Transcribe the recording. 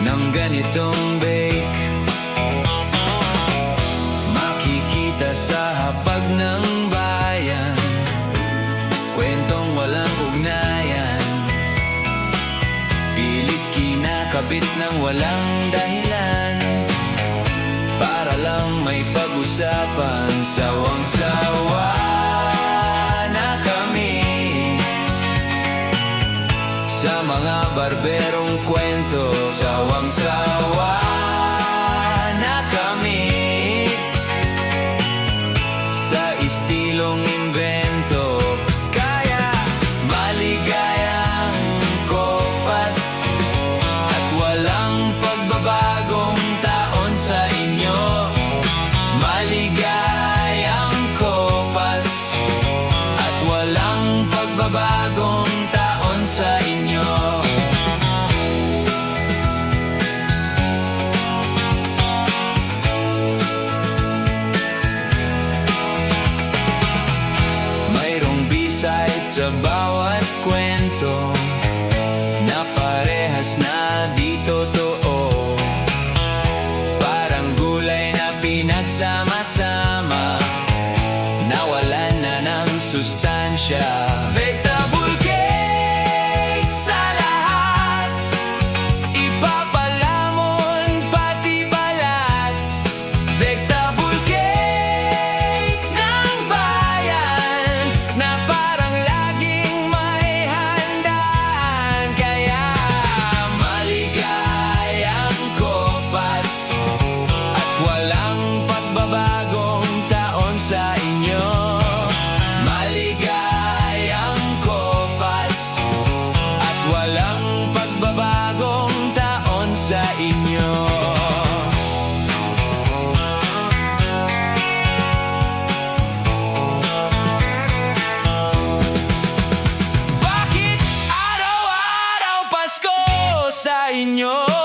ng ganitong bake. Makikita sa hapag ng bayan, kwentong walang ugnayan, pilit kinakabit ng walang dahilan, para lang may pag-usapan. Sawang-sawa na kami sa mga barberong kwento. Sawang-sawa na kami sa istilong imbento. Kaya maligayang Kopas at walang pagbabagong taon sa inyo. Maligayang Kopas at walang pagbabagong taon sa inyo. Mayroong B-side sa bawat kwento na parehas na di totoo. Parang gulay na pinagsama-sama, nawalan na ng sustansya. Vegetable cake sa lahat, ipapalamon pati balat. Vegetable cake ng bayan na parang laging may handaan. Kaya maligayang Kopas at walang pagbabagong taon sa inyo. Maligayang Kopas at walang pagbabagong taon sa inyo. Bakit araw-araw Pasko sa inyo?